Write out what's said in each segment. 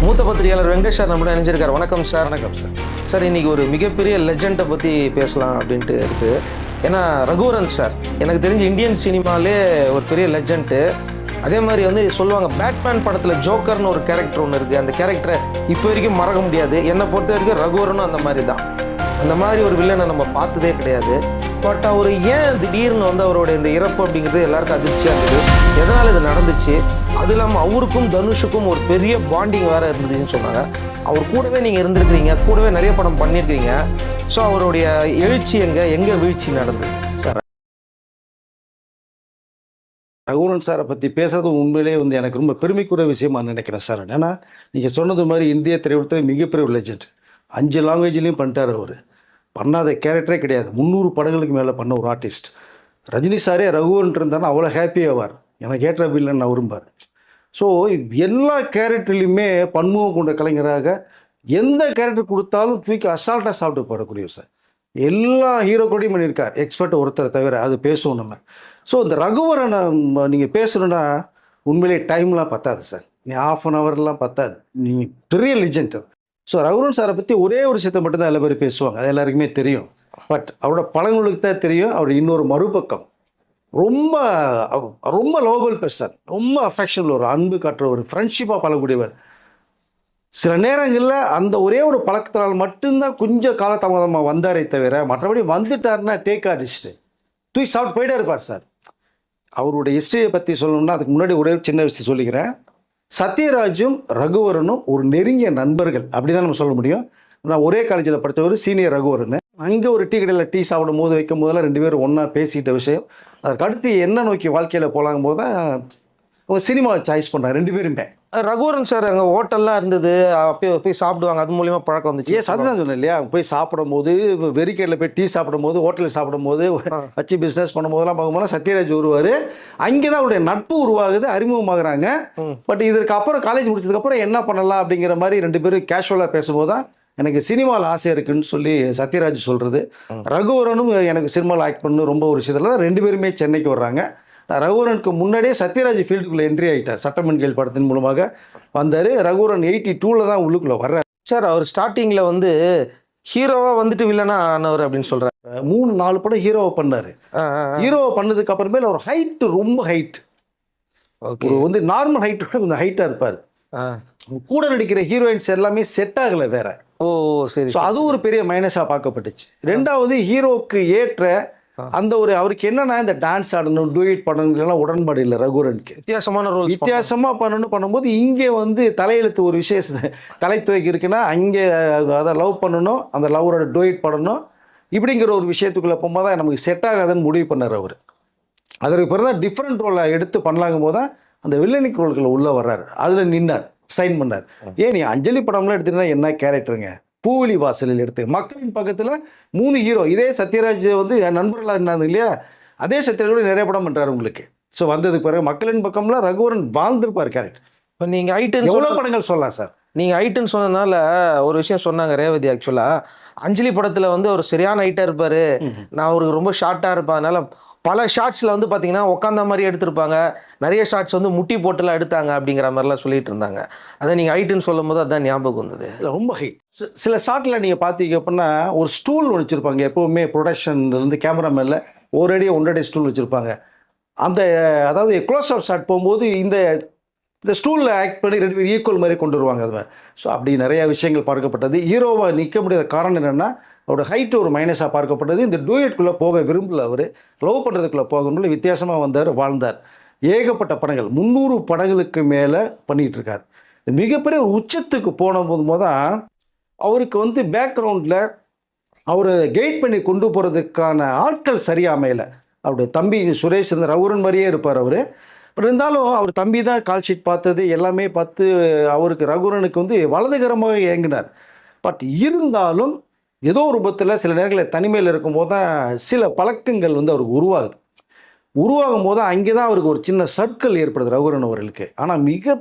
மூத்த பத்திரிகையாளர் வெங்கடேஷ் சார் நம்மளோட இணைஞ்சிருக்காரு. வணக்கம் சார். வணக்கம் சார். சார் இன்றைக்கி ஒரு மிகப்பெரிய லெஜெண்டை பற்றி பேசலாம் அப்படின்ட்டு இருக்குது. ஏன்னா ரகுவரன் சார் எனக்கு தெரிஞ்சு இந்தியன் சினிமாலே ஒரு பெரிய லெஜெண்டு. அதே மாதிரி வந்து சொல்லுவாங்க பேட்மேன் படத்தில் ஜோக்கர்னு ஒரு கேரக்டர் ஒன்று இருக்குது. அந்த கேரக்டரை இப்போ வரைக்கும் மறக்க முடியாது. என்னை பொறுத்த வரைக்கும் ரகுவரனும் அந்த மாதிரி தான். அந்த மாதிரி ஒரு வில்லனை நம்ம பார்த்ததே கிடையாது. பட் அவர் ஏன் திடீர்னு வந்து அவருடைய இந்த இறப்பு அப்படிங்கிறது எல்லாருக்கும் அதிர்ச்சியாக இருக்குது. எதனால் இது நடந்துச்சு, அது இல்லாமல் அவருக்கும் தனுஷுக்கும் ஒரு பெரிய பாண்டிங் வேறு இருந்துச்சுன்னு சொன்னாங்க. அவர் கூடவே நீங்கள் இருந்திருக்கிறீங்க, கூடவே நிறைய படம் பண்ணியிருக்கீங்க. ஸோ அவருடைய எழுச்சி எங்கே வீழ்ச்சி நடந்தது சார்? ரகுவரன் சாரை பற்றி பேசுறது உண்மையிலே வந்து எனக்கு ரொம்ப பெருமைக்குரிய விஷயமா நினைக்கிறேன் சார். ஏன்னா நீங்கள் சொன்னது மாதிரி இந்திய திரையுலகத்தில் மிகப்பெரிய ஒரு லெஜெண்ட். 5 லாங்குவேஜ்லேயும் பண்ணிட்டார். அவர் பண்ணாத கேரக்டரே கிடையாது. 300 படங்களுக்கு மேலே பண்ண ஒரு ஆர்டிஸ்ட். ரஜினி சாரே ரகுவரன் இருந்தாருன்னா அவ்வளோ ஹாப்பியாவார். எனக்கு ஏற்ற வில்லன் விரும்பார். ஸோ எல்லா கேரக்டர்லையுமே பன்முகம் கொண்ட கலைஞராக எந்த கேரக்டர் கொடுத்தாலும் தூக்கி அசால்ட்டாக சாப்பிட்டு போடக்கூடியவர் சார். எல்லா ஹீரோ கூடயும் பண்ணியிருக்கார், எக்ஸ்பர்ட் ஒருத்தரை தவிர. அது பேசுவோம் நம்ம. ஸோ இந்த ரகுவரனை நீங்கள் பேசணுன்னா உண்மையிலே டைம்லாம் பத்தாது சார். நீ ½ பத்தாது. நீங்கள் பெரிய லெஜெண்ட். ஸோ ரகுவரன் சாரை பற்றி ஒரே ஒரு விஷயத்தை மட்டும்தான் எல்லா பேரும் பேசுவாங்க. அது எல்லாருக்குமே தெரியும். பட் அவரோட பழங்களுக்கு தான் தெரியும். அவரோட இன்னொரு மறுபக்கம் ரொம்ப ரொம்ப லவபிள் பர்சன், ரொம்ப அஃபெக்ஷனில் ஒரு அன்பு காட்டுற ஒரு ஃப்ரெண்ட்ஷிப்பாக பழகக்கூடியவர். சில நேரங்களில் அந்த ஒரே ஒரு பழக்கத்தினால் மட்டும்தான் கொஞ்சம் காலதாமதமாக வந்தாரே தவிர மற்றபடி வந்துட்டாருன்னா டேக் ஆர்டிஸ்ட்டு தூக்கி சாப்பிட்டு போயிட்டே இருப்பார் சார். அவருடைய ஹிஸ்ட்ரியை பற்றி சொல்லணும்னா அதுக்கு முன்னாடி ஒரே சின்ன விஷயம் சொல்லிக்கிறேன். சத்யராஜும் ரகுவரனும் ஒரு நெருங்கிய நண்பர்கள், அப்படி தான் நம்ம சொல்ல முடியும். நான் ஒரே காலேஜில் படித்தவர் சீனியர் ரகுவரன். அங்கே ஒரு டீ கடையில் டீ சாப்பிடும் போது வைக்கும் போதெல்லாம் 2 பேரும் ஒன்றா பேசிக்கிட்ட விஷயம். அதுக்கு அடுத்து என்ன நோக்கி வாழ்க்கையில் போகலாங்கும் போது தான் அவங்க சினிமாவை சாய்ஸ் பண்ணுறாங்க 2 பேருமே. ரகுவரன் சார் அங்கே ஹோட்டல்லாம் இருந்தது, அப்போ போய் சாப்பிடுவாங்க. அது மூலிமா பழக்கம் வந்துச்சு. அதுதான் சொன்னேன் இல்லையா? போய் சாப்பிடும் போது, வெறிக்கேடில் போய் டீ சாப்பிடும் போது, ஹோட்டலில் சாப்பிடும் போது, வச்சு பிஸ்னஸ் பண்ணும் போதெல்லாம் பார்க்கும்போது சத்யராஜ் வருவார். அங்கே தான் அவருடைய நட்பு உருவாகுது, அறிமுகமாகறாங்க. பட் இதற்கு அப்புறம் காலேஜ் முடிச்சதுக்கப்புறம் என்ன பண்ணலாம் அப்படிங்கிற மாதிரி 2 பேரும் கேஷுவலாக பேசும்போது தான் எனக்கு சினிமாவில் ஆசை இருக்குன்னு சொல்லி சத்யராஜ் சொல்கிறது. ரகுவரனும் எனக்கு சினிமாவில் ஆக்ட் பண்ணணும் ரொம்ப ஒரு விஷயத்தில் தான் 2 பேருமே சென்னைக்கு வர்றாங்க. ரகுவரனுக்கு முன்னாடியே சத்யராஜ் ஃபீல்டுக்குள்ளே என்ட்ரி ஆகிட்டார். சட்டமன்கள் படத்தின் மூலமாக வந்தார். ரகுவரன் 82 தான் உள்ளுக்குள்ளே வர்றார் சார். அவர் ஸ்டார்டிங்கில் வந்து ஹீரோவாக வந்துட்டு வில்லனா ஆனவர் அப்படின்னு சொல்கிறார். 3-4 படம் ஹீரோவை பண்ணார். ஹீரோவை பண்ணதுக்கு அப்புறமேல ஒரு ஹைட்டு, ரொம்ப ஹைட். ஓகே, வந்து நார்மல் ஹைட்டோட கொஞ்சம் ஹைட்டாக இருப்பார். கூட நடிக்கிற ஹீரோயின்ஸ் எல்லாமே செட் ஆகலை வேற. ஓ சரி. ஸோ அதுவும் ஒரு பெரிய மைனஸாக பார்க்கப்பட்டுச்சு. 2வது ஹீரோக்கு ஏற்ற அந்த ஒரு அவருக்கு என்னன்னா இந்த டான்ஸ் ஆடணும், டூயிட் பண்ணணுங்கலாம் உடன்பாடு இல்லை ரகுவரனுக்கு. வித்தியாசமான ரோல், வித்தியாசமாக பண்ணும்போது இங்கே வந்து தலையெழுத்து ஒரு விஷயம் தலைத்துவைக்கு இருக்குன்னா அங்கே அதை லவ் பண்ணணும், அந்த லவ்வோட டூயிட் பண்ணணும். இப்படிங்கிற ஒரு விஷயத்துக்குள்ளே போகும்போது தான் நமக்கு செட் ஆகாதுன்னு முடிவு பண்ணார் அவர். அதற்கு பிறகு தான் டிஃப்ரெண்ட் ரோலை எடுத்து பண்ணலாங்கும் போது தான் அந்த வில்லனிக் ரோல்களை உள்ளே வர்றாரு. அதில் நின்னார், சைன் பண்ணார். ஏன் நீ அஞ்சலி படம்லாம் எடுத்துட்டீங்கன்னா என்ன கேரக்டருங்க? பூவிலி வாசலில் எடுத்து மக்களின் பக்கத்தில் 3 ஹீரோ. இதே சத்யராஜ் வந்து நண்பர்களாக இருந்தாங்க இல்லையா? அதே சத்யராஜோட நிறைய படம் பண்ணுறாரு உங்களுக்கு. ஸோ வந்ததுக்கு பிறகு மக்களின் பக்கம்லாம் ரகுவரன் வாழ்ந்துருப்பார் கேரக்டர். இப்போ நீங்கள் ஐட்டன் எவ்வளோ படங்கள் சொல்லலாம் சார். நீங்கள் ஐட்டன் சொன்னதுனால ஒரு விஷயம் சொன்னாங்க ரேவதி. ஆக்சுவலாக அஞ்சலி படத்தில் வந்து அவர் சரியான ஹைட்டாக இருப்பார், நான் அவருக்கு ரொம்ப ஷார்ட்டாக இருப்பேன். அதனால் பல ஷார்ட்ஸில் வந்து பார்த்தீங்கன்னா உட்காந்த மாதிரி எடுத்திருப்பாங்க, நிறைய ஷார்ட்ஸ் வந்து முட்டி போட்டுலாம் எடுத்தாங்க அப்படிங்கிற மாதிரிலாம் சொல்லிட்டு இருந்தாங்க. அதை நீங்கள் ஹைட்டுன்னு சொல்லும் போது அதுதான் ஞாபகம் வந்தது. ரொம்ப ஹைட். சில ஷார்ட்டில் நீங்கள் பார்த்தீங்க அப்படின்னா ஒரு ஸ்டூல் வச்சுருப்பாங்க. எப்போவுமே ப்ரொடக்ஷன்லேருந்து கேமராமேனில் ஒரு அடி 1.5 அடி ஸ்டூல் வச்சுருப்பாங்க. அந்த அதாவது க்ளோஸ் அப் ஷாட் போகும்போது இந்த ஸ்டூலில் ஆக்ட் பண்ணி 2 பேர் ஈக்குவல் மாதிரி கொண்டு வருவாங்க. அது ஸோ அப்படி நிறையா விஷயங்கள் பார்க்கப்பட்டது. ஹீரோவை நிற்க முடியாத காரணம் என்னென்னா அவரோட ஹைட்டு ஒரு மைனஸாக பார்க்கப்பட்டது. இந்த டூயட்குள்ளே போக விரும்பல. அவர் லவ் பண்ணுறதுக்குள்ளே போகணும்னு வித்தியாசமாக வந்தார், வாழ்ந்தார். ஏகப்பட்ட படங்கள், 300 படங்களுக்கு மேலே பண்ணிகிட்ருக்கார். மிகப்பெரிய ஒரு உச்சத்துக்கு போன போது தான் அவருக்கு வந்து பேக்ரவுண்டில் அவரை கைட் பண்ணி கொண்டு போகிறதுக்கான ஆட்கள் சரியாக அமையலை. அவருடைய தம்பி சுரேஷ் இந்த ரகுவரன் மாதிரியே இருப்பார் அவர். பட் இருந்தாலும் அவர் தம்பி தான் கால் ஷீட் பார்த்தது எல்லாமே பார்த்து அவருக்கு ரகுவரனுக்கு வந்து வலதுகரமாக இயங்கினார். பட் இருந்தாலும் ஏதோ ஒரு ரூபத்தில் சில நேரங்களில் தனிமையில் இருக்கும்போது தான் சில பழக்கங்கள் வந்து அவருக்கு உருவாகும் போது அங்கே தான் அவருக்கு ஒரு சின்ன சர்க்கிள் ஏற்படுது ரகுவரன் அவர்களுக்கு. ஆனால்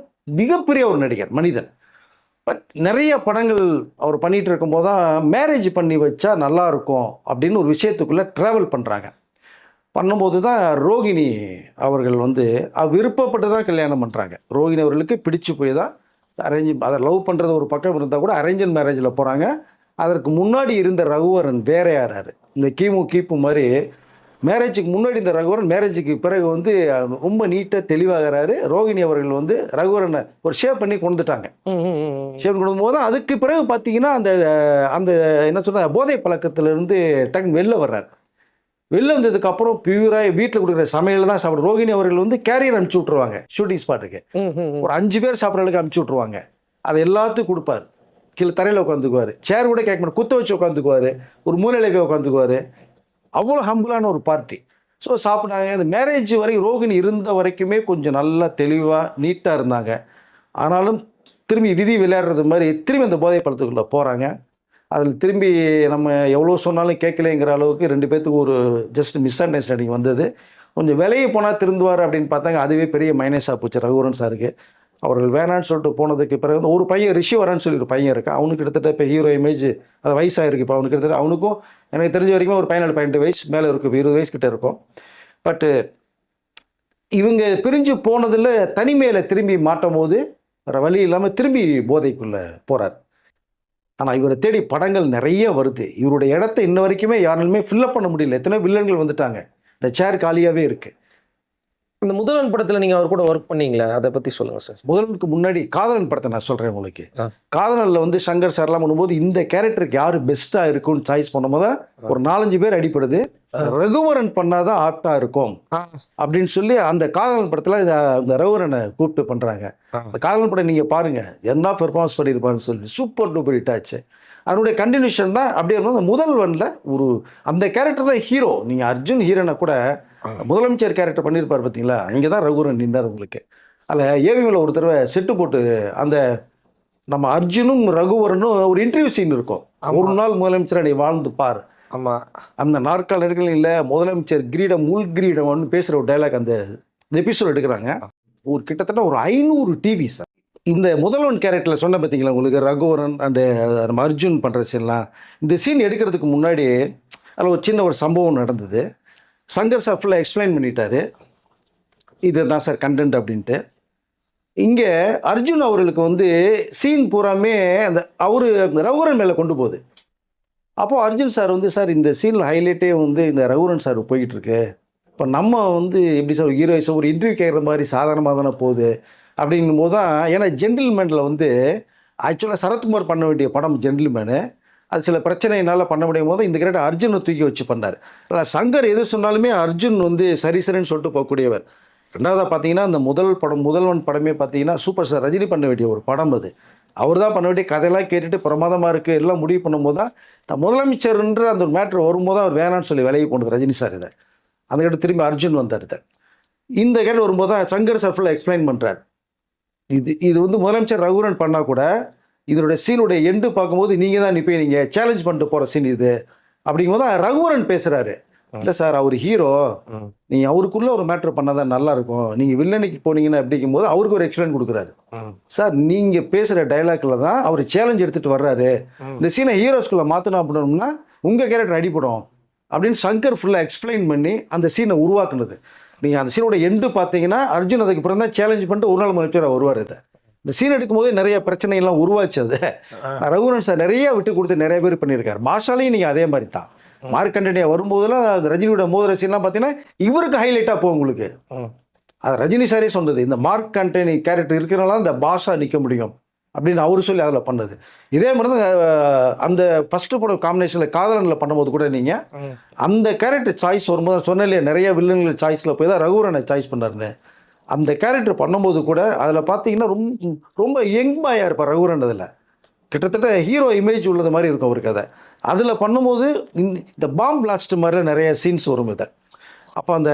மிகப்பெரிய ஒரு நடிகர், மனிதன். பட் நிறைய படங்கள் அவர் பண்ணிகிட்டு இருக்கும்போது தான் மேரேஜ் பண்ணி வச்சா நல்லாயிருக்கும் அப்படின்னு ஒரு விஷயத்துக்குள்ளே ட்ராவல் பண்ணுறாங்க. பண்ணும்போது தான் ரோகிணி அவர்கள் வந்து விருப்பப்பட்டு தான் கல்யாணம் பண்ணுறாங்க. ரோகிணி அவர்களுக்கு பிடிச்சு போய் தான் அதை லவ் பண்ணுறது ஒரு பக்கம் இருந்தால் கூட அரேஞ்சல் மேரேஜில் போகிறாங்க. அதற்கு முன்னாடி இருந்த ரகுவரன் வேற யாராரு, இந்த கீப்பு மாதிரி மேரேஜுக்கு முன்னாடி இந்த ரகுவரன் மேரேஜுக்கு பிறகு வந்து ரொம்ப நீட்டாக தெளிவாகிறாரு. ரோகிணி அவர்கள் வந்து ரகுவரனை ஒரு ஷேப் பண்ணி கொண்டுட்டாங்க. ஷேப் கொண்டு போது அதுக்கு பிறகு பார்த்தீங்கன்னா அந்த அந்த என்ன சொன்ன போதை பழக்கத்திலிருந்து டக்குன்னு வெளில வர்றாரு. வெளில வந்ததுக்கப்புறம் பியூராக வீட்டில் கொடுக்குற சமையல் தான் சாப்பிடும். ரோகிணி அவர்கள் வந்து கேரியர் அனுப்பிச்சி விட்ருவாங்க ஷூட்டிங் ஸ்பாட்டுக்கு. ஒரு 5 பேர் சாப்பிட்ற அளவுக்கு அனுப்பிச்சி விட்ருவாங்க. அதை எல்லாத்துக்கும் கொடுப்பார். கீழே தரையில் உட்காந்துக்குவார். சேர் கூட கேட்க மாட்டேன், குத்த வச்சு உட்காந்துக்குவார். ஒரு மூலையில் போய் உட்காந்துக்குவார். அவ்வளோ ஹம்பிளான ஒரு பார்ட்டி. ஸோ சாப்பிட்டாங்க. அந்த மேரேஜ் வரைக்கும் ரோகிணி இருந்த வரைக்குமே கொஞ்சம் நல்லா தெளிவாக நீட்டாக இருந்தாங்க. ஆனாலும் திரும்பி விதி விளையாடுறது மாதிரி திரும்பி அந்த போதை பழத்துக்குள்ளே போகிறாங்க. அதில் திரும்பி நம்ம எவ்வளோ சொன்னாலும் கேட்கலைங்கிற அளவுக்கு 2 பேர்த்துக்கு ஒரு ஜஸ்ட் மிஸ் அண்டர்ஸ்டாண்டிங் வந்தது. கொஞ்சம் விலையை போனால் திருந்துவார் அப்படின்னு பார்த்தாங்க. அதுவே பெரிய மைனஸாக போச்சு ரகுவரன் சாருக்கு. அவர்கள் வேணான்னு சொல்லிட்டு போனதுக்கு பிறகு வந்து ஒரு பையன் ரிஷி வரான்னு சொல்லி ஒரு பையன் இருக்கான். அவனுக்கு கிட்டத்தட்ட இப்போ ஹீரோ இமேஜ் அது வயசாகிருக்கு. இப்போ அவனுக்கு கிட்டத்தட்ட அவனுக்கும் எனக்கு தெரிஞ்ச வரைக்கும் ஒரு 17-18 வயசு மேலே இருக்கும். 20 வயசு கிட்ட இருக்கும். பட்டு இவங்க பிரிஞ்சு போனதில் தனிமையில் திரும்பி மாட்டும் போது வேறு வழி இல்லாமல் திரும்பி போதைக்குள்ளே போகிறார். ஆனால் இவரை தேடி படங்கள் நிறைய வருது. இவருடைய இடத்த இன்ன வரைக்குமே யாராலுமே ஃபில்லப் பண்ண முடியல. எத்தனையோ வில்லன்கள் வந்துட்டாங்க. இந்த சேர் காலியாகவே இருக்குது. இந்த முதல்வன் படத்தில் நீங்கள் அவர் கூட ஒர்க் பண்ணீங்களா, அதை பற்றி சொல்லுங்கள் சார். முதல்வனுக்கு முன்னாடி காதலன் படத்தை நான் சொல்கிறேன் உங்களுக்கு. காதலனில் வந்து சங்கர் சார்லாம் பண்ணும்போது இந்த கேரக்டருக்கு யார் பெஸ்ட்டாக இருக்கும்னு சாய்ஸ் பண்ணும்போது ஒரு 4-5 பேர் அடிப்படுது. ரகுவரன் பண்ணாதான் ஆப்டாக இருக்கும் அப்படின்னு சொல்லி அந்த காதலன் படத்தில் இந்த ரகுவரனை கூப்பிட்டு பண்ணுறாங்க. அந்த காதலன் படம் நீங்கள் பாருங்கள், என்ன பெர்ஃபார்மன்ஸ் பண்ணியிருப்பாருன்னு சொல்லி சூப்பர் டூப்பர் ஹிட் ஆச்சு. அதனுடைய கண்டினியூஷன் தான் அப்படியே இருக்கும். அந்த முதல்வனில் ஒரு அந்த கேரக்டர் தான் ஹீரோ. நீங்கள் அர்ஜுன் ஹீரோனை கூட முதலமைச்சர் கேரக்டர் பண்ணியிருப்பார் பார்த்தீங்களா, அங்கே தான் ரகுவரன் நின்றார் உங்களுக்கு. அதில் ஏவிஎம்ல ஒரு தடவை செட்டு போட்டு அந்த நம்ம அர்ஜுனும் ரகுவரனும் ஒரு இன்டர்வியூ சீன் இருக்கும். ஒரு நாள் முதலமைச்சரை நீ வாழ்ந்து பார். ஆமாம், அந்த நாற்கால் இல்லை முதலமைச்சர் கிரீடம் உள் கிரீடம்னு பேசுகிற ஒரு டைலாக் அந்த எபிசோட் எடுக்கிறாங்க. ஒரு கிட்டத்தட்ட ஒரு 500 டிவி சார். இந்த முதல்வன் கேரக்டரில் சொன்ன பார்த்தீங்களா உங்களுக்கு, ரகுவரன் அண்டு நம்ம அர்ஜுன் பண்ணுற சீன்லாம். இந்த சீன் எடுக்கிறதுக்கு முன்னாடி அதில் ஒரு சின்ன ஒரு சம்பவம் நடந்தது. சங்கர் சார் ஃபுல்லாக எக்ஸ்பிளைன் பண்ணிட்டாரு, இது தான் சார் கண்டென்ட் அப்படின்ட்டு. இங்கே அர்ஜுன் அவர்களுக்கு வந்து சீன் பூராமே அந்த அவர் ரகுவரன் மேலே கொண்டு போகுது. அப்போது அர்ஜுன் சார் வந்து, சார் இந்த சீனில் ஹைலைட்டே வந்து இந்த ரகுவரன் சார் போயிட்டுருக்கு. இப்போ நம்ம வந்து எப்படி சார் ஹீரோயிஸை ஒரு இன்டர்வியூ கேட்குற மாதிரி சாதாரணமாக தானே போகுது அப்படிங்கும் போது தான். ஏன்னா ஜென்டில்மேனில் வந்து ஆக்சுவலாக சரத்குமார் பண்ண வேண்டிய படம் ஜென்டில்மேனு. அது சில பிரச்சனையினால் பண்ண முடியும் போது இந்த கேரக்டர் அர்ஜுனை தூக்கி வச்சு பண்ணார். அதில் சங்கர் எது சொன்னாலுமே அர்ஜுன் வந்து சரின்னு சொல்லிட்டு போகக்கூடியவர். ரெண்டாவதாக பார்த்தீங்கன்னா அந்த முதல்வன் படமே பார்த்தீங்கன்னா சூப்பர் ஸ்டார் ரஜினி பண்ண வேண்டிய ஒரு படம். அது அவர் தான் பண்ண வேண்டிய கதையெல்லாம் கேட்டுட்டு பிரமாதமாக இருக்குது எல்லாம் முடிவு பண்ணும்போது தான் இந்த முதலமைச்சர்ன்ற அந்த ஒரு மேட்ரு வரும்போது தான் அவர் வேணான்னு சொல்லி விலகி போனது ரஜினி சார். இதை அந்த கேட்டு திரும்பி அர்ஜுன் வந்தார். இந்த கேட்டு வரும்போது தான் சங்கர் சார் ஃபுல்லாக எக்ஸ்பிளைன் பண்ணுறார். இது வந்து முதலமைச்சர் ரகுவரன் பண்ணால் கூட இதனுடைய சீனுடைய எண்டு பார்க்கும்போது நீங்கள் தான் இப்போ நீங்கள் சேலஞ்ச் பண்ணிட்டு போகிற சீன் இது அப்படிங்கும்போது தான் ரகுவரன் பேசுகிறாரு. இல்லை சார் அவர் ஹீரோ, நீங்கள் அவருக்குள்ளே ஒரு மேட்ரு பண்ணால் தான் நல்லாயிருக்கும், நீங்கள் வில்லனைக்கு போனீங்கன்னா அப்படிங்கும்போது அவருக்கு ஒரு எக்ஸ்பிளைன் கொடுக்குறாரு. சார் நீங்கள் பேசுகிற டைலாக்ல தான் அவர் சேலஞ்ச் எடுத்துகிட்டு வர்றாரு. இந்த சீனை ஹீரோஸ்குள்ளே மாற்றணும் அப்படின்னோம்னா உங்கள் கேரக்டர் அடிப்படும் அப்படின்னு சங்கர் ஃபுல்லாக எக்ஸ்பிளைன் பண்ணி அந்த சீனை உருவாக்குனது. நீங்கள் அந்த சீனோட எண்டு பார்த்தீங்கன்னா அர்ஜுன் அதுக்கு அப்புறம் தான் சேலஞ்ச் பண்ணிட்டு ஒரு நாள் முதலமைச்சராக வருவார். இந்த சீன் எடுக்கும் போதே நிறைய பிரச்சனைகள்லாம் உருவாச்சு. அது ரகுவரன் சார் நிறைய விட்டு கொடுத்து நிறைய பேர் பண்ணியிருக்காரு. பாஷாலையும் நீங்கள் அதே மாதிரி தான். மார்க்கண்டனியா வரும்போதெல்லாம் ரஜினியோட மோதிர சீன்லாம் பார்த்தீங்கன்னா இவருக்கு ஹைலைட்டாக போகும் உங்களுக்கு. அது ரஜினி சாரே சொன்னது, இந்த மார்க் ஆண்டனி கேரக்டர் இருக்கிறனால இந்த பாஷா நிற்க முடியும் அப்படின்னு அவர் சொல்லி அதில் பண்ணது. இதே மாதிரி தான் அந்த ஃபஸ்ட்டு படம் காம்பினேஷனில் காதலனில் பண்ணும்போது கூட நீங்கள் அந்த கேரக்டர் சாய்ஸ் வரும்போது சொன்ன இல்லையா, நிறைய வில்லன்கள் சாய்ஸில் போய் தான் ரகுவரனை சாய்ஸ் பண்ணாருன்னு. அந்த கேரக்டர் பண்ணும்போது கூட அதில் பார்த்தீங்கன்னா ரொம்ப யங் பாயாக இருப்பார் ரகுவரன். அதில் கிட்டத்தட்ட ஹீரோ இமேஜ் உள்ளது மாதிரி இருக்கும் அவருக்கு. அதை அதில் பண்ணும்போது இந்த பாம் பிளாஸ்ட் மாதிரி நிறைய சீன்ஸ் வரும். இதை அப்போ அந்த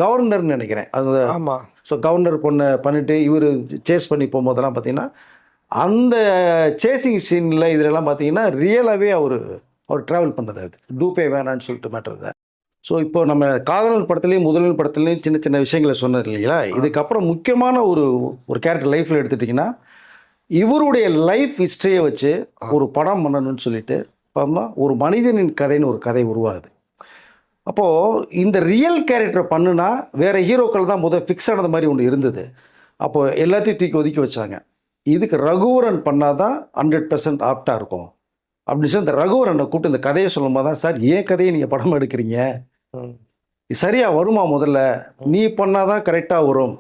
கவர்னர்னு நினைக்கிறேன் அது. ஆமாம். ஸோ கவர்னர் பண்ணிவிட்டு இவர் சேஸ் பண்ணி போகும்போதெல்லாம் பார்த்தீங்கன்னா அந்த சேசிங் சீனில் இதிலெல்லாம் பார்த்தீங்கன்னா ரியலாகவே அவர் ட்ராவல் பண்ணது. அது டூப்பே வேணான்னு சொல்லிட்டு மாட்டுறது. ஸோ இப்போ நம்ம காதலன் படத்துலேயும் முதல்வன் படத்துலேயும் சின்ன சின்ன விஷயங்களை சொன்னது இல்லைங்களா. இதுக்கப்புறம் முக்கியமான ஒரு கேரக்டர் லைஃப்பில் எடுத்துட்டிங்கன்னா இவருடைய லைஃப் ஹிஸ்ட்ரியை வச்சு ஒரு படம் பண்ணணும்னு சொல்லிட்டு பார்த்தோம்னா ஒரு மனிதனின் கதைன்னு ஒரு கதை உருவாகுது. அப்போது இந்த ரியல் கேரக்டரை பண்ணுனா வேறு ஹீரோக்கள் தான் ஃபிக்ஸ் ஆனது மாதிரி ஒன்று இருந்தது. அப்போது எல்லாத்தையும் தூக்கி ஒதுக்கி வச்சாங்க. இதுக்கு ரகுவரன் பண்ணாதான் 100% ஆப்டாக இருக்கும் அப்படின்னு சொல்லி இந்த ரகுவரனை கூப்பிட்டு இந்த கதையை சொல்லும்போது தான், சார் ஏன் கதையை நீங்கள் படம் எடுக்கிறீங்க, இது சரியாக வருமா, முதல்ல நீ பண்ணாதான் கரெக்டாக வரும்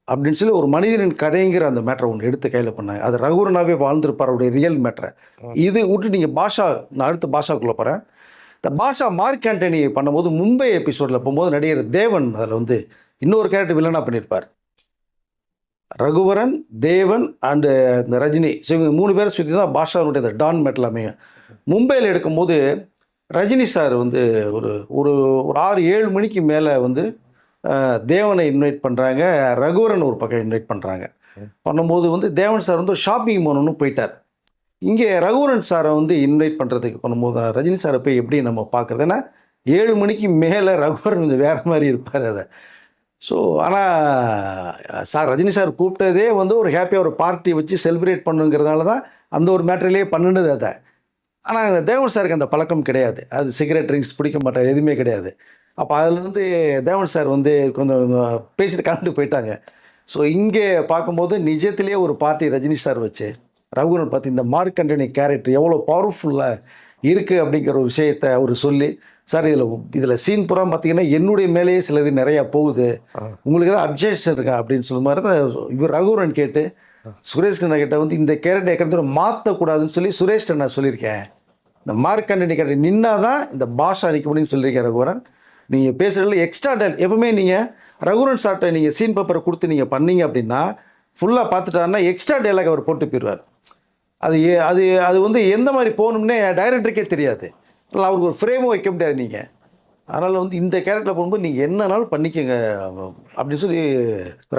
அப்படின்னு சொல்லி ஒரு மனிதனின் கதைங்கிற அந்த மேட்டரை ஒன்று எடுத்து கையில் பண்ணாங்க. அது ரகுவரனாகவே வாழ்ந்திருப்பார், அவருடைய ரியல் மேட்டரை. இது விட்டு நீங்கள் பாஷா, நான் அடுத்து பாஷாக்குள்ளே போகிறேன். இந்த பாஷா மார்க் ஆண்டனி பண்ணும்போது மும்பை எபிசோடில் போகும்போது நடிகர் தேவன் அதில் வந்து இன்னொரு கேரக்டர் வில்லனாக பண்ணியிருப்பார். ரகுவரன், தேவன் அண்டு இந்த ரஜினி, ஸோ இவங்க 3 பேரை சுற்றி தான் பாஷாவுடைய இந்த டான் மேட்டல் அமையும். மும்பையில் எடுக்கும்போது ரஜினி சார் வந்து ஒரு ஒரு ஒரு 6-7 மணிக்கு மேலே வந்து தேவனை இன்வைட் பண்ணுறாங்க, ரகுவரன் ஒரு பக்கம் இன்வைட் பண்ணுறாங்க. பண்ணும்போது வந்து தேவன் சார் வந்து ஷாப்பிங் போகணுன்னு போயிட்டார். இங்கே ரகுவரன் சாரை வந்து இன்வைட் பண்ணுறதுக்கு பண்ணும்போது ரஜினி சாரை போய் எப்படி நம்ம பார்க்குறது, ஏன்னா 7 மணிக்கு மேலே ரகுவரன் கொஞ்சம் வேறு மாதிரி இருப்பார் அதை. ஸோ ஆனால் சார் ரஜினி சார் கூப்பிட்டதே வந்து ஒரு ஹாப்பியாக ஒரு பார்ட்டி வச்சு செலிப்ரேட் பண்ணுங்கிறதுனால தான் அந்த ஒரு மேட்டர்லேயே பண்ணினது அதை. ஆனால் தேவன் சாருக்கு அந்த பழக்கம் கிடையாது, அது சிகரெட் ட்ரிங்க்ஸ் பிடிக்க மாட்டார், எதுவுமே கிடையாது. அப்போ அதுலேருந்து தேவன் சார் வந்து கொஞ்சம் பேசிட்டு கலந்து போயிட்டாங்க. ஸோ இங்கே பார்க்கும்போது நிஜத்திலேயே ஒரு பார்ட்டி ரஜினி சார் வச்சு ரகுவரன் பார்த்து இந்த மார்க் ஆண்டனி கேரக்டர் எவ்வளோ பவர்ஃபுல்லாக இருக்குது அப்படிங்கிற ஒரு விஷயத்தை அவர் சொல்லி, சார் இதில் சீன் பூரா பார்த்தீங்கன்னா என்னுடைய மேலேயே சிலது நிறையா போகுது, உங்களுக்கு ஏதாவது அப்ஜெக்ஷன் இருக்கா அப்படின்னு சொல்லும் மாதிரி தான் இவர் ரகுவரன் கேட்டு சுரேஷ் கண்ணா கிட்ட வந்து இந்த கேரக்டர் ஏற்கனவே மாற்றக்கூடாதுன்னு சொல்லி சுரேஷ் கண்ணா சொல்லியிருக்கேன், இந்த மார்க் ஆண்டனி கேரக்டர் நின்னா தான் இந்த பாஷா நிற்க முடியும்னு சொல்லியிருக்கேன் ரகுவரன். நீங்கள் பேசுகிறதுல எக்ஸ்ட்ரா எப்பவுமே நீங்கள் ரகுவரன் சார்ட்ட நீங்கள் சீன் பேப்பரை கொடுத்து நீங்கள் பண்ணீங்க அப்படின்னா ஃபுல்லாக பார்த்துட்டாருன்னா எக்ஸ்ட்ரா டைலாக் அவர் போட்டு போயிடுவார். அது அது அது வந்து எந்த மாதிரி போகணும்னே டைரக்டருக்கே தெரியாது, இல்லை அவருக்கு ஒரு ஃப்ரேமும் வைக்க முடியாது நீங்கள். அதனால் வந்து இந்த கேரக்டரில் போகும்போது நீங்கள் என்னன்னாலும் பண்ணிக்கோங்க அப்படின்னு சொல்லி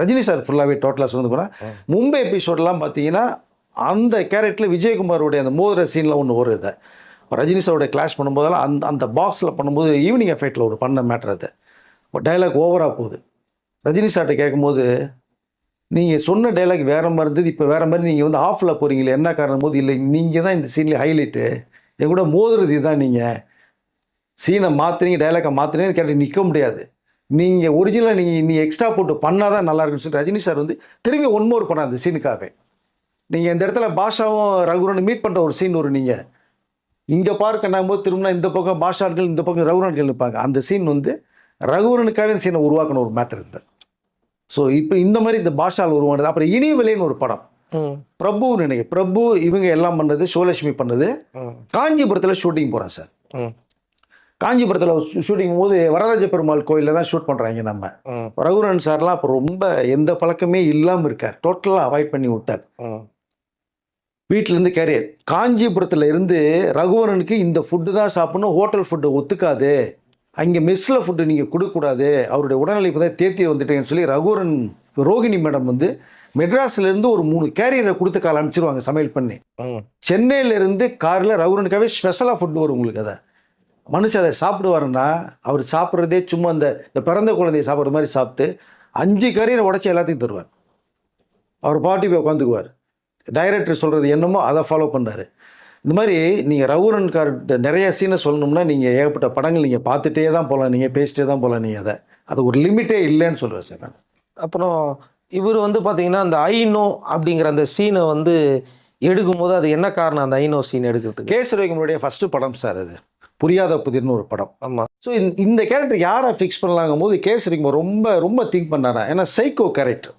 ரஜினி சார் ஃபுல்லாகவே டோட்டலாக சொன்னது போனால் மும்பை எபிசோடெலாம் பார்த்தீங்கன்னா அந்த கேரக்டரில் விஜயகுமாரோடைய அந்த மோதிர சீனில் ஒன்று வருது. ரஜினி சாரோடைய கிளாஷ் பண்ணும்போதெல்லாம் அந்த பாக்ஸில் பண்ணும்போது ஈவினிங் எஃபெக்டில் ஒரு பண்ண மேட்ரு அது. இப்போ டைலாக் ஓவராக போகுது. ரஜினி சார்கிட்ட கேட்கும்போது நீங்கள் சொன்ன டைலாக் வேறு மாதிரி இருந்தது, இப்போ வேறு மாதிரி நீங்கள் வந்து ஆஃபில் போகிறீங்களே என்ன காரணம் போது, இல்லை நீங்கள் தான் இந்த சீன்லேயே ஹைலைட்டு, என் கூட மோதுறது தான், நீங்கள் சீனை மாற்றுறீங்க, டைலாக்கை மாற்றுறீங்க கேட்டு நிற்க முடியாது, நீங்கள் ஒரிஜினலாக நீ எக்ஸ்ட்ரா போட்டு பண்ணால் தான் நல்லா இருக்குன்னு சொல்லி ரஜினி சார் வந்து திரும்பி ஒன்மோர் பண்ணார் அந்த சீனுக்காகவே. நீங்கள் இந்த இடத்துல பாஷாவும் ரகுவரன் மீட் பண்ணுற ஒரு சீன் ஒரு நீங்கள் இங்கே பார்க்கணும் போது திரும்பினா இந்த பக்கம் பாஷார்கள் இந்த பக்கம் ரகுவரன்கள் நிற்பாங்க. அந்த சீன் வந்து ரகுவரனுக்காகவே இந்த சீனை உருவாக்கணும் ஒரு மேட்டர் இருந்தது. ஸோ இப்போ இந்த மாதிரி இந்த பாஷால் உருவானது. அப்புறம் இனியவிலைன்னு ஒரு படம், பிரபுன்னு நினைக்கிறேன், பிரபு இவங்க எல்லாம் பண்ணது, சிவலட்சுமி பண்ணது. காஞ்சிபுரத்தில் ஷூட்டிங் போகிறேன் சார். காஞ்சிபுரத்தில் ஷூட்டிங் போது வரராஜ பெருமாள் கோயிலில் தான் ஷூட் பண்ணுறாங்க. நம்ம ரகுவரன் சார்லாம் அப்போ ரொம்ப எந்த பழக்கமே இல்லாமல் இருக்கார், டோட்டலாக அவாய்ட் பண்ணி விட்டார். வீட்டிலேருந்து கேரியர் காஞ்சிபுரத்தில் இருந்து ரகுவரனுக்கு இந்த ஃபுட்டு தான் சாப்பிட்ணும், ஹோட்டல் ஃபுட்டு ஒத்துக்காது, அங்கே மெஸ்ஸில் ஃபுட்டு நீங்கள் கொடுக்கக்கூடாது, அவருடைய உடல்நிலை இப்போ தான் தேத்தி வந்துட்டேன்னு சொல்லி ரகுவரன் ரோகிணி மேடம் வந்து மெட்ராஸ்லேருந்து ஒரு 3 கேரியரை கொடுத்து கால் அனுப்பிச்சிருவாங்க சமையல் பண்ணி. சென்னையிலேருந்து காரில் ரகுவரனுக்காகவே ஸ்பெஷலாக ஃபுட்டு வரும் உங்களுக்கு. அதை மனுஷன் அதை சாப்பிடுவாருன்னா அவர் சாப்பிட்றதே சும்மா இந்த பிறந்த குழந்தைய சாப்பிட்ற மாதிரி சாப்பிட்டு 5 கேரியரை உடச்சி எல்லாத்தையும் தருவார். அவர் பாட்டி போய் உட்காந்துக்குவார். டைரக்டர் சொல்கிறது என்னமோ அதை ஃபாலோ பண்ணுறாரு. இந்த மாதிரி நீங்கள் ரகுவரன்கார்ட்ட நிறைய சீனை சொல்லணும்னா நீங்கள் ஏகப்பட்ட படங்கள் நீங்கள் பார்த்துட்டே தான் போகலாம், நீங்கள் பேசிட்டே தான் போகலாம். நீங்கள் அது ஒரு லிமிட்டே இல்லைன்னு சொல்லுவேன் சார் நான். அப்புறம் இவர் வந்து பார்த்தீங்கன்னா அந்த ஐநோ அப்படிங்கிற அந்த சீனை வந்து எடுக்கும்போது அது என்ன காரணம் அந்த ஐநோ சீன் எடுக்கிறதுக்கு? கே. சுரேகனுடைய ஃபஸ்ட்டு படம் சார் அது, புரியாத புதிர்னு ஒரு படம். ஆமாம். ஸோ இந்த கேரக்டர் யாரை ஃபிக்ஸ் பண்ணலாங்கும் போது கே. சுரேகன் ரொம்ப ரொம்ப திங்க் பண்ணாரா, ஏன்னா சைக்கோ கேரக்டர்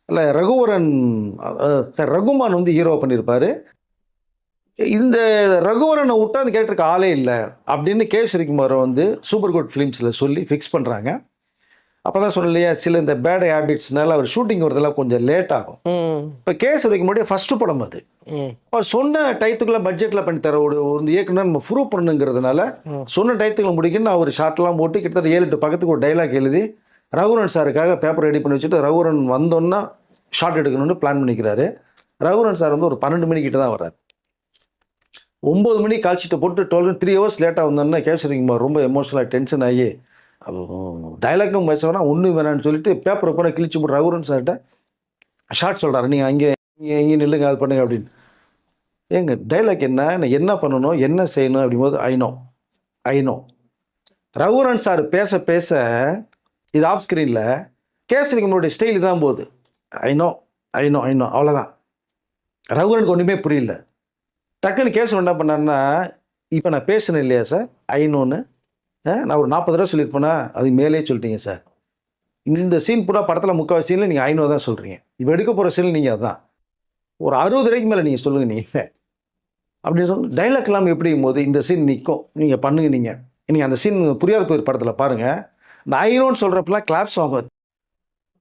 இல்லை ரகுவரன் சார், ரகுமான் வந்து ஹீரோ பண்ணியிருப்பார். இந்த ரகுவரனை விட்டா அந்த கேரக்டருக்கு ஆளே இல்லை அப்படின்னு கே. ஸ்ரீகுமாரை வந்து சூப்பர் குட் ஃபிலிம்ஸில் சொல்லி ஃபிக்ஸ் பண்ணுறாங்க. அப்போ தான் சொன்னலையா சில இந்த பேட் ஹேபிட்ஸ்னால அவர் ஷூட்டிங் வரதெல்லாம் கொஞ்சம் லேட் ஆகும். இப்போ கே. ஸ்ரீகுமாருடைய ஃபஸ்ட்டு படம் அது. அவர் சொன்ன டயத்துக்குள்ளே பட்ஜெட்டில் பண்ணி தர ஒரு இயக்குனர் நம்ம ப்ரூவ் பண்ணுங்கிறதுனால சொன்ன டயத்துக்குள்ள முடிக்கணும்னு அவர் ஷார்ட்லாம் போட்டு கிட்டத்தட்ட 7-8 பக்கத்துக்கு ஒரு டைலாக் எழுதி ரகுவரன் சாருக்காக பேப்பர் ரெடி பண்ணி வச்சுட்டு ரகுவரன் வந்தோன்னா ஷார்ட் எடுக்கணும்னு பிளான் பண்ணிக்கிறாரு. ரகுவரன் சார் வந்து ஒரு 12 மணிக்கிட்ட தான் வர்றாரு. 9 மணி கால்ஷீட்டை போட்டு 3 ஹவர்ஸ் லேட்டாக வந்தோன்னா கே. ஸ்ரீகுமார் ரொம்ப எமோஷனலாக டென்ஷன் ஆகி டைலாக்கும் பேச வேணாம் ஒன்றும் வேணான்னு சொல்லிட்டு பேப்பரை பூரா கிழிச்சு போட்டு ரகுவரன் சார்கிட்ட ஷார்ட் சொல்கிறாரு, நீங்கள் இங்கே நில்லுங்க அது பண்ணுங்க அப்படின்னு. ஏங்க டைலாக் என்ன பண்ணணும் என்ன செய்யணும் அப்படிங்கும்போது ஐநோ ரகுவரன் சார் பேச பேச இது ஆஃப் ஸ்க்ரீனில் கே. ஸ்ரீகுமாரோடைய ஸ்டைல் தான் போகுது. ஐநோ அவ்வளோதான். ரகுவரனுக்கு ஒன்றுமே புரியல. டக்குன்னு கேசவன் என்ன பண்ணாருன்னா, இப்போ நான் பேசுனேன் இல்லையா சார் ஐநோன்னு, நான் ஒரு 40 தடவை சொல்லியிருப்பேனா, அது மேலேயே சொல்லிட்டீங்க சார். இந்த சீன் பூரா படத்தில் முக்கால்வாசி சீனில் நீங்கள் ஐநோ தான் சொல்கிறீங்க. இப்போ எடுக்க போகிற சீன் நீங்கள் அதான். ஒரு 60 தடவைக்கு மேலே நீங்கள் சொல்லுங்கள் நீங்கள் அப்படின்னு சொல்லி டைலாக் இல்லாமல் எப்படியும் போது இந்த சீன் நிற்கும். நீங்கள் பண்ணுங்க நீங்கள் அந்த சீன் புரியாத போயிரு படத்தில் பாருங்கள். இந்த ஐநோன்னு சொல்கிறப்பெல்லாம் கிளாப்ஸ் வாங்குவது.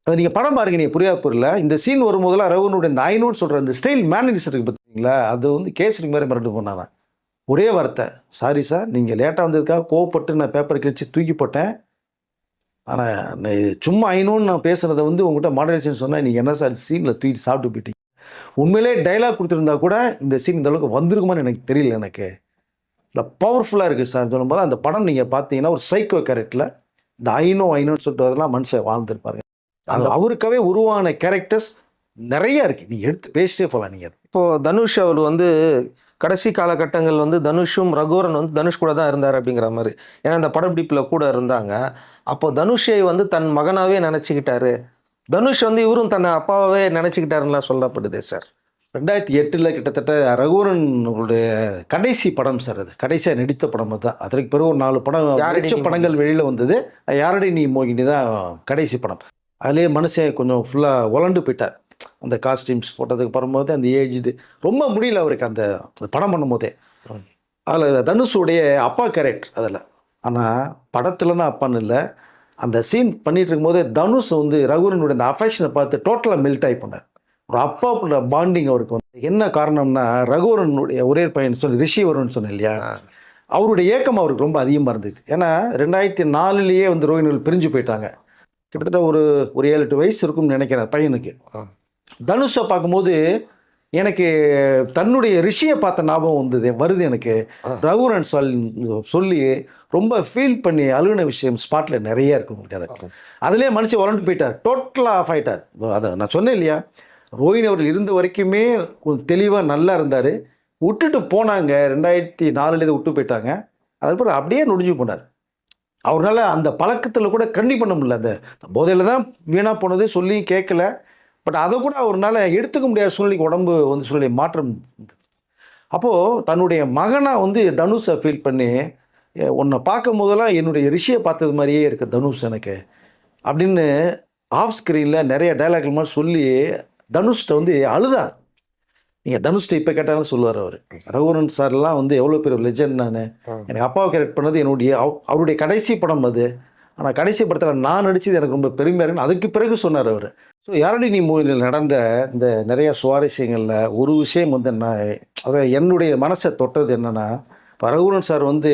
அது நீங்கள் படம் பாருங்க, நீங்கள் புரியாத பொருள் இந்த சீன் வரும்போதெல்லாம் ரகுவனுடைய இந்த ஐநோன்னு சொல்கிற இந்த ஸ்டைல் மேனரிஸ் இருக்குது பார்த்தீங்களா, அது வந்து கேசரி மாதிரி மிரண்டு போனாங்க. ஒரே வார்த்தை, சாரி சார் நீங்கள் லேட்டாக வந்ததுக்காக கோவப்பட்டு நான் பேப்பர் கிழிச்சு தூக்கி போட்டேன். ஆனால் சும்மா ஐநோன்னு நான் பேசுகிறத வந்து உங்கள்கிட்ட மாடரேஷன் சொன்னால் நீங்கள் என்ன சார் சீனில் தூக்கி சாப்பிட்டு போயிட்டீங்க. உண்மையிலே டைலாக் கொடுத்துருந்தா கூட இந்த சீன் இந்த அளவுக்கு வந்திருக்குமான்னு எனக்கு தெரியல. எனக்கு இல்லை பவர்ஃபுல்லாக இருக்குது சார் சொல்லும்போது அந்த படம் நீங்கள் பார்த்தீங்கன்னா ஒரு சைக்கோ கேரக்டரில் இந்த ஐநோன்னு சொல்லிட்டு அதெல்லாம் மனுஷன் வாழ்ந்துருப்பாருங்க. அது அவருக்காகவே உருவான கேரக்டர்ஸ் நிறைய இருக்குது. நீங்கள் எடுத்து பேசிட்டே போகலாம். நீங்கள் இப்போது தனுஷ் அவர் வந்து கடைசி காலகட்டங்கள் வந்து தனுஷும் ரகுவரன் வந்து தனுஷ் கூட தான் இருந்தார் அப்படிங்கிற மாதிரி. ஏன்னா அந்த படப்பிடிப்பில் கூட இருந்தாங்க. அப்போ தனுஷை வந்து தன் மகனாகவே நினச்சிக்கிட்டாரு. தனுஷ் வந்து இவரும் தன்னை அப்பாவே நினச்சிக்கிட்டாருலாம் சொல்லப்படுதே சார். 2008 கிட்டத்தட்ட ரகுவரனுடைய கடைசி படம் சார். அது கடைசியாக நடித்த படம் தான். அதற்கு பிறகு ஒரு 4 படம் நடித்த படங்கள் வெளியில் வந்தது. யாரடி நீ மோகினி தான் கடைசி படம். அதிலே மனுஷன் கொஞ்சம் ஃபுல்லாக உலண்டு போயிட்டார். அந்த காஸ்டியூம்ஸ் போட்டதுக்கு வரும்போது அந்த ஏஜ் இது ரொம்ப முடியல அவருக்கு அந்த படம் பண்ணும்போதே. அதில் தனுஷுடைய அப்பா கேரக்டர் அதில். ஆனால் படத்தில் தான் அப்பான்னு இல்லை, அந்த சீன் பண்ணிகிட்டு இருக்கும்போதே தனுஷ் வந்து ரகுவரனுடைய அந்த அஃபெக்ஷனை பார்த்து டோட்டலாக மெல்ட் ஆகி போனார். ஒரு அப்பாவோட பாண்டிங் அவருக்கு வந்து என்ன காரணம்னா, ரகுவரனுடைய ஒரே பையன் ரிஷி வரும்னு சொன்னேன் இல்லையா, அவருடைய ஏக்கம் அவருக்கு ரொம்ப அதிகமாக இருந்தது. ஏன்னா 2004 வந்து ரோஹினிகள் பிரிஞ்சு போயிட்டாங்க. கிட்டத்தட்ட ஒரு 7-8 வயசு இருக்கும்னு நினைக்கிறேன் பையனுக்கு. தனுஷை பார்க்கும்போது எனக்கு தன்னுடைய ரிஷியை பார்த்த ஞாபகம் வருது எனக்கு. ரகுவரன் சொல்லி ரொம்ப ஃபீல் பண்ணி அழுகின விஷயம் ஸ்பாட்டில் நிறைய இருக்கு உங்களுக்கு. அதை அதுலேயே மனுஷன் வளர்ந்து போயிட்டார், டோட்டலாக ஆஃப் ஆகிட்டார். அதை நான் சொன்னேன் இல்லையா, ரோஹினி அவர்கள் இருந்த வரைக்குமே தெளிவாக நல்லா இருந்தார். விட்டுட்டு போனாங்க 2004 விட்டு போயிட்டாங்க. அதுக்கப்புறம் அப்படியே நொடிஞ்சு போனார். அவரால் அந்த பழக்கத்தில் கூட கண்டி பண்ண முடியல. அந்த போதையில் தான் வீணாக போனது, சொல்லி கேட்கல. பட் அதை கூட அவரால் எடுத்துக்க முடியாத சூழ்நிலைக்கு உடம்பு வந்து சூழ்நிலை மாற்றம். அப்போது தன்னுடைய மகனாக வந்து தனுஷை ஃபீல் பண்ணி, உன்னை பார்க்கும் போதெல்லாம் என்னுடைய ரிஷியை பார்த்தது மாதிரியே இருக்குது தனுஷ் எனக்கு அப்படின்னு ஆஃப் ஸ்க்ரீனில் நிறைய டைலாக்கள் மாதிரி சொல்லி தனுஷ்கிட்ட வந்து அழுதார். நீங்கள் தனுஷ்கிட்ட இப்போ கேட்டாலும் சொல்லுவார் அவர். ரகுவரன் சார்லாம் வந்து எவ்வளோ பெரிய லெஜெண்ட். நான் எனக்கு அப்பாவை கேரக்ட் பண்ணது அவருடைய கடைசி படம் அது. ஆனால் கடைசி படத்தில் நான் நடித்தது எனக்கு ரொம்ப பெருமையாக இருக்குன்னு அதுக்கு பிறகு சொன்னார் அவர். ஸோ யாரடி நீ மூவியில் நடந்த இந்த நிறைய சுவாரஸ்யங்களில் ஒரு விஷயம் வந்து அதை என்னுடைய மனசை தொட்டது என்னென்னா, இப்போ ரகுவரன் சார் வந்து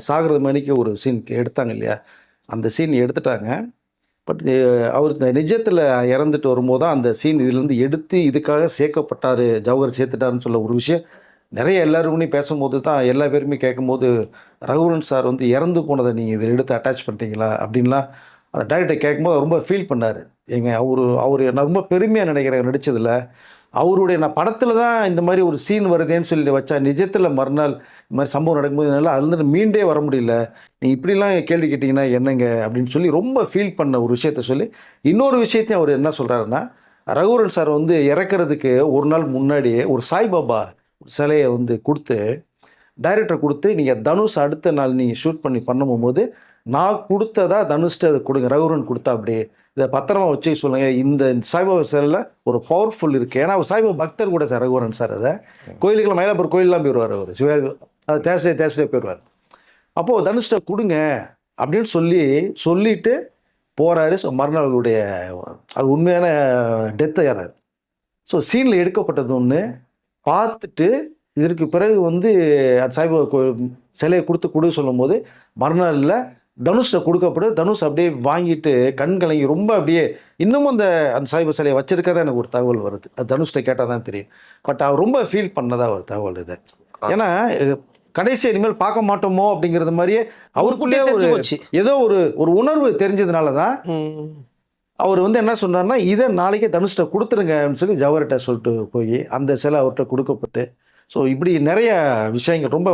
சாகிறது மணிக்கு ஒரு சீன் எடுத்தாங்க இல்லையா, அந்த சீன் எடுத்துட்டாங்க. பட் அவர் நிஜத்தில் இறந்துட்டு வரும்போது தான் அந்த சீன் இதுலேருந்து எடுத்து இதுக்காக சேர்க்கப்பட்டார், ஜவஹர் சேர்த்துட்டாருன்னு சொல்ல ஒரு விஷயம் நிறைய எல்லாருமே பேசும்போது தான் எல்லா பேருமே கேட்கும்போது, ரகுவரன் சார் வந்து இறந்து போனதை நீங்கள் இதை எடுத்து அட்டாச் பண்ணிட்டீங்களா அப்படின்லாம் அந்த டைரக்டர் கேட்கும்போது ரொம்ப ஃபீல் பண்ணார். அவர் நான் ரொம்ப பெருமையாக நினைக்கிறேன் நடித்ததில். அவருடைய நான் படத்தில் தான் இந்த மாதிரி ஒரு சீன் வருதேன்னு சொல்லி வச்சா, நிஜத்தில் மறுநாள் இந்த மாதிரி சம்பவம் நடக்கும்போது என்னால் அதுலேருந்து மீண்டே வர முடியல, நீ இப்படிலாம் கேள்வி கேட்டிங்கன்னா என்னங்க அப்படின்னு சொல்லி ரொம்ப ஃபீல் பண்ண ஒரு விஷயத்த சொல்லி, இன்னொரு விஷயத்தையும் அவர் என்ன சொல்கிறாருன்னா, ரகுவரன் சார் வந்து இறக்கிறதுக்கு ஒரு நாள் முன்னாடியே ஒரு சாய்பாபா சிலையை வந்து கொடுத்து டைரக்டர் கொடுத்து, நீங்கள் தனுஷ் அடுத்த நாள் நீங்கள் ஷூட் பண்ணி பண்ணும்போது நான் கொடுத்ததா தனுஷ்ட்டு அதை கொடுங்க, ரகுவரன் கொடுத்தா அப்படியே இதை பத்திரமா வச்சு சொல்லுங்கள், இந்த சாய்பாபா சிலையில் ஒரு பவர்ஃபுல் இருக்குது. ஏன்னா அவர் சாய்பாபா பக்தர் கூட சார் ரகுவரன் சார். அதை கோயிலுக்கெல்லாம் மயிலாப்பூர் கோயிலெலாம் போயிடுவார் அவர், சிவா அது தேசே போயிடுவார். அப்போது தனுஷ்ட கொடுங்க அப்படின்னு சொல்லிட்டு போகிறாரு. ஸோ மறுநாள் அவருடைய அது உண்மையான டெத்தை ஏறாரு. ஸோ சீனில் எடுக்கப்பட்டது ஒன்று பார்த்துட்டு இதற்கு பிறகு வந்து அந்த சாய்பாபா சிலையை கொடுக்க சொல்லும்போது மறுநாளில் தனுஷை கொடுக்கப்படுது. தனுஷ் அப்படியே வாங்கிட்டு கண் கலங்கி ரொம்ப அப்படியே இன்னமும் அந்த சாய்பாபா சிலையை வச்சிருக்கதான் எனக்கு ஒரு தகவல் வருது. அது தனுஷ்ட கேட்டால் தான் தெரியும். பட் அவர் ரொம்ப ஃபீல் பண்ணதா ஒரு தகவல் இது. ஏன்னா கடைசி இனிமேல் பார்க்க மாட்டோமோ அப்படிங்கிறது மாதிரியே அவருக்குள்ளே ஏதோ ஒரு உணர்வு தெரிஞ்சதுனால தான் அவர் வந்து என்ன சொன்னார்னா, இதை நாளைக்கே தனுஷ்ட கொடுத்துருங்க அப்படின்னு சொல்லி ஜவஹர்கிட்ட சொல்லிட்டு போய் அந்த சிலை அவர்கிட்ட கொடுக்கப்பட்டு, ஸோ இப்படி நிறைய விஷயங்கள் ரொம்ப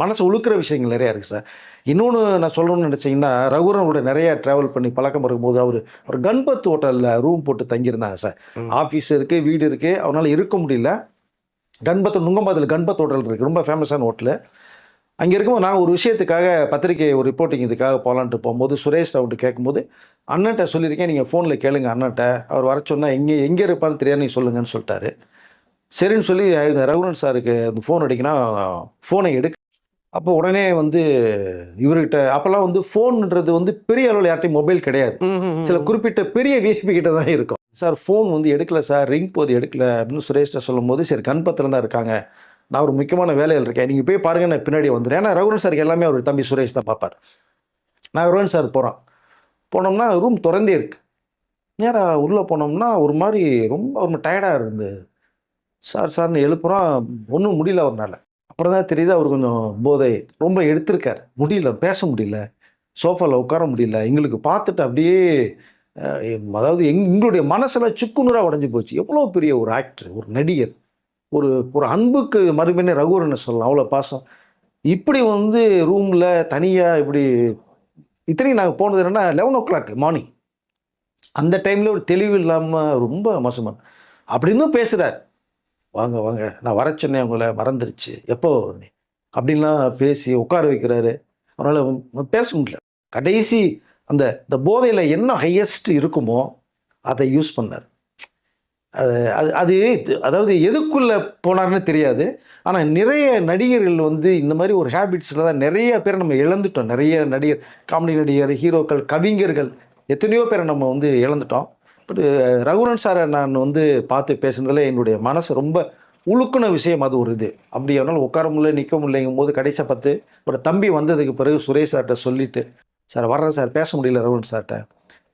மனசு உழுக்கிற விஷயங்கள் நிறையா இருக்குது சார். இன்னொன்று நான் சொல்லணும்னு நினச்சிங்கன்னா, ரகுவரனோட நிறையா ட்ராவல் பண்ணி பழக்கம் இருக்கும்போது அவர் கன்பத் ஹோட்டலில் ரூம் போட்டு தங்கியிருந்தாங்க சார். ஆஃபீஸ் இருக்குது, வீடு இருக்குது, அவனால் இருக்க முடியல. கண்பத் நுங்கம்பாத்தில் கண்பத் ஹோட்டல் இருக்குது, ரொம்ப ஃபேமஸான ஹோட்டலு. அங்கே இருக்கும்போது நான் ஒரு விஷயத்துக்காக பத்திரிக்கை ஒரு ரிப்போர்ட்டிங் இதுக்காக போகலான்ட்டு போகும்போது சுரேஷ் ராவ்ட்டு கேட்கும்போது, அண்ணன்ட்ட சொல்லியிருக்கேன், நீங்கள் ஃபோனில் கேளுங்க அண்ணன்ட்ட, அவர் வர சொன்னால் எங்கே இருப்பான்னு தெரியாது, நீங்கள் சொல்லுங்கன்னு சொல்லிட்டாரு. சரின்னு சொல்லி இந்த ரகுவரன் சாருக்கு அந்த ஃபோன் அடிக்கினா ஃபோனை எடுக்க. அப்போ உடனே வந்து இவர்கிட்ட அப்போல்லாம் வந்து ஃபோன்ன்றது வந்து பெரிய அளவில் யார்ட்டையும் மொபைல் கிடையாது, சில குறிப்பிட்ட பெரிய விஐபி கிட்ட தான் இருக்கும். சார் ஃபோன் வந்து எடுக்கல சார், ரிங் போது எடுக்கல அப்படின்னு சுரேஷ்ட சொல்லும்போது, சரி கண்பத்தில் தான் இருக்காங்க, நான் ஒரு முக்கியமான வேலையில் இருக்கேன், நீங்கள் போய் பாருங்கள், நான் பின்னாடி வந்துடுறேன். ஏன்னா ரகுவரன் சாருக்கு எல்லாமே அவர் தம்பி சுரேஷ் தான் பார்ப்பார். நான் ரகுவரன் சார் போனோம்னா ரூம் திறந்தே இருக்கு. நேராக உள்ளே போனோம்னா ஒரு மாதிரி ரொம்ப ஒரு டயர்டாக இருந்தது. சார்னு எழுப்புறோம், ஒன்றும் முடியல அவர்னால. அப்புறம் தான் தெரியுது அவர் கொஞ்சம் போதை ரொம்ப எடுத்திருக்கார், முடியல, பேச முடியல, சோஃபாவில் உட்கார முடியல. எங்களுக்கு பார்த்துட்டு அப்படியே அதாவது எங்களுடைய மனசில் சுக்குநூறாக உடஞ்சி போச்சு. எவ்வளோ பெரிய ஒரு ஆக்டர், ஒரு நடிகர், ஒரு அன்புக்கு மறுபடியும் ரகுவரனை சொல்லலாம், அவ்வளோ பாசம். இப்படி வந்து ரூமில் தனியாக இப்படி இத்தனையும் நாங்கள் போனது என்னென்னா 11 o'clock மார்னிங். அந்த டைமில் ஒரு தெளிவு இல்லாமல் ரொம்ப மோசமாக அப்படின்னு பேசுகிறார். வாங்க வாங்க, நான் வர சொன்னேன் உங்களை, மறந்துருச்சு, எப்போ அப்படின்லாம் பேசி உட்கார வைக்கிறாரு. அவரால் பேச முடியல. கடைசி அந்த போதையில் என்ன ஹையஸ்ட் இருக்குமோ அதை யூஸ் பண்ணார். அது அதாவது எதுக்குள்ளே போனார்னு தெரியாது. ஆனால் நிறைய நடிகர்கள் வந்து இந்த மாதிரி ஒரு ஹேபிட்ஸில் தான் நிறைய பேரை நம்ம இழந்துட்டோம். நிறைய நடிகர், காமெடி நடிகர், ஹீரோக்கள், கவிஞர்கள், எத்தனையோ பேரை நம்ம வந்து இழந்துட்டோம். பட் ரகுவரன் சாரை நான் வந்து பார்த்து பேசுனதில் என்னுடைய மனசு ரொம்ப உழுக்குன விஷயம் அது ஒரு இது. அப்படி அவனால் உட்கார முடியல, நிற்க முடியலைங்கும் போது கடைசியாக பார்த்து ஒரு தம்பி வந்ததுக்கு பிறகு சுரேஷ் சார்கிட்ட சொல்லிவிட்டு, சார் வர்றேன் சார், பேச முடியல ரகுவரன் சார்கிட்ட,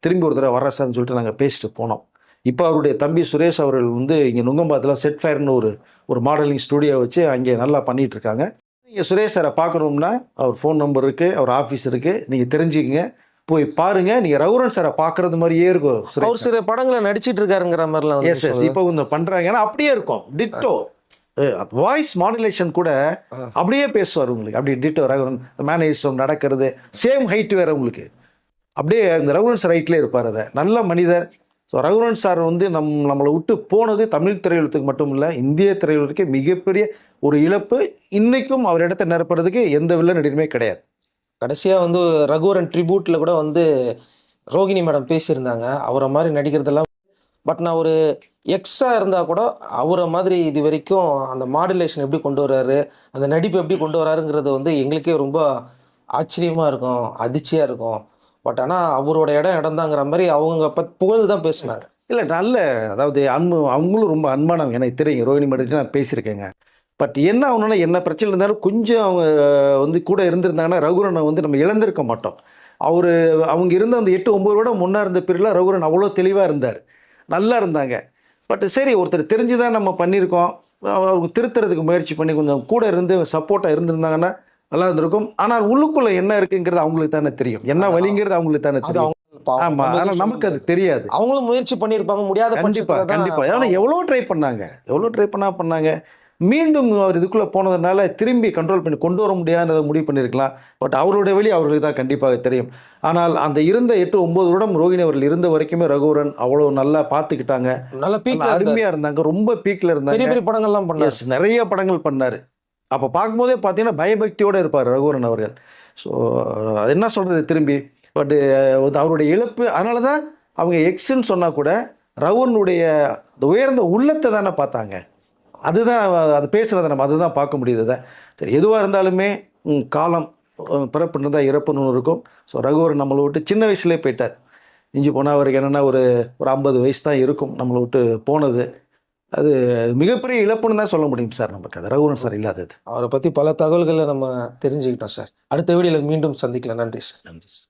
திரும்பி ஒரு தடவை வர்றேன் சார்னு சொல்லிட்டு நாங்கள் பேசிட்டு போனோம். இப்போ அவருடைய தம்பி சுரேஷ் அவர்கள் வந்து இங்கே நுங்கம்பாத்தில் செட் ஃபயர்னு ஒரு மாடலிங் ஸ்டூடியோ வச்சு அங்கே நல்லா பண்ணிகிட்ருக்காங்க. நீங்கள் சுரேஷ் சாரை பார்க்கணும்னா அவர் ஃபோன் நம்பர் இருக்குது, அவர் ஆஃபீஸ் இருக்குது, நீங்கள் தெரிஞ்சுக்கங்க, போய் பாருங்க. நீங்க ரகுவரன் சாரை பாக்குறது மாதிரியே இருக்கும். அவர் சில படங்களை நடிச்சிட்டு இருக்காருங்கிற மாதிரிலாம் எஸ் இப்போ கொஞ்சம் பண்றாங்க. ஏன்னா அப்படியே இருக்கும், டிட்டோ வாய்ஸ் மாடுலேஷன் கூட அப்படியே பேசுவார் உங்களுக்கு. அப்படி டிட்டோ ரகுவரன் மேனேஜம் நடக்கிறது சேம் ஹைட் வேற உங்களுக்கு, அப்படியே இந்த ரகுவரன் சார் ஹைட்லேயே இருப்பார். அதை நல்ல மனிதர். ஸோ ரகுவரன் சார் வந்து நம்மளை விட்டு போனது தமிழ் திரையுலகத்துக்கு மட்டும் இல்லை, இந்திய திரையுலகத்துக்கு மிகப்பெரிய ஒரு இழப்பு. இன்னைக்கும் அவர் இடத்த நிரப்புறதுக்கு எந்த வில்ல நடிகருமே கிடையாது. கடைசியாக வந்து ரகுவரன் ட்ரிபியூட்டில் கூட வந்து ரோகிணி மேடம் பேசியிருந்தாங்க, அவரை மாதிரி நடிக்கிறதெல்லாம். பட் நான் ஒரு எக்ஸாக இருந்தால் கூட அவரை மாதிரி இது வரைக்கும் அந்த மாடுலேஷன் எப்படி கொண்டு வர்றாரு, அந்த நடிப்பு எப்படி கொண்டு வராருங்கிறது வந்து எங்களுக்கே ரொம்ப ஆச்சரியமாக இருக்கும், அதிர்ச்சியாக இருக்கும். பட் ஆனால் அவரோட இடம் தாங்கிற மாதிரி அவங்க புகழ்ந்து தான் பேசினார். இல்லை நல்ல, அதாவது அவங்களும் ரொம்ப அன்பானவங்க, எனக்கு தெரியுங்க. ரோகிணி மேடம் நான் பேசியிருக்கேங்க. பட் என்ன ஆகணும்னா, என்ன பிரச்சனை இருந்தாலும் கொஞ்சம் அவங்க வந்து கூட இருந்திருந்தாங்கன்னா ரகுவரனை வந்து நம்ம இழந்திருக்க மாட்டோம். அவங்க இருந்த அந்த 8-9 வருடம் முன்னே இருந்த பீரியடில் ரகுவரன் அவ்வளோ தெளிவாக இருந்தார், நல்லா இருந்தாங்க. பட் சரி, ஒருத்தர் தெரிஞ்சு தான் நம்ம பண்ணியிருக்கோம், அவங்க திருத்துறதுக்கு முயற்சி பண்ணி கொஞ்சம் கூட இருந்து சப்போர்ட்டாக இருந்திருந்தாங்கன்னா நல்லா இருந்திருக்கும். ஆனால் உள்ளுக்குள்ளே என்ன இருக்குங்கிறது அவங்களுக்கு தானே தெரியும், என்ன வழிங்கிறது அவங்களுக்கு தானே தெரியும். ஆமாம், ஆனால் நமக்கு அது தெரியாது. அவங்களும் முயற்சி பண்ணியிருப்பாங்க, முடியாத. கண்டிப்பாக. ஆனால் எவ்வளோ ட்ரை பண்ணாங்க. மீண்டும் அவர் இதுக்குள்ளே போனதுனால திரும்பி கண்ட்ரோல் பண்ணி கொண்டு வர முடியாதுன்றதை முடிவு பண்ணியிருக்கலாம். பட் அவருடைய வழி அவர்களுக்கு தான் கண்டிப்பாக தெரியும். ஆனால் அந்த இருந்த 8-9 வருடம் ரோகிணி அவர்கள் இருந்த வரைக்குமே ரகுவரன் அவ்வளோ நல்லா பார்த்துக்கிட்டாங்க, நல்லா அருமையாக இருந்தாங்க, ரொம்ப பீக்கில் இருந்தாங்க. பெரிய படங்கள்லாம் பண்ணார், நிறைய படங்கள் பண்ணார். அப்போ பார்க்கும்போதே பார்த்தீங்கன்னா பயபக்தியோடு இருப்பார் ரகுவரன் அவர்கள். ஸோ அது என்ன சொல்கிறது திரும்பி. பட் அவருடைய இழப்பு, அதனால தான் அவங்க எக்ஸ்ன்னு சொன்னால் கூட ரகுவரனுடைய உயர்ந்த உள்ளத்தை தானே பார்த்தாங்க. அதுதான் அது பேசுகிறத நம்ம அதுதான் பார்க்க முடியுது. சரி, எதுவாக இருந்தாலுமே காலம் பிறப்புன்னு தான் இறப்புன்னு இருக்கும். ஸோ ரகுவரன் நம்மளை விட்டு சின்ன வயசுலேயே போயிட்டார். இஞ்சி போனால் அவருக்கு என்னென்னா ஒரு 50 வயசு தான் இருக்கும் நம்மளை விட்டு போனது. அது மிகப்பெரிய இழப்புன்னு தான் சொல்ல முடியும் சார் நமக்கு, அது ரகுவரன் சார் இல்லாதது. அவரை பற்றி பல தகவல்களை நம்ம தெரிஞ்சுக்கிட்டோம் சார். அடுத்த வீடியோவில் மீண்டும் சந்திக்கலாம். நன்றி சார். நன்றி சார்.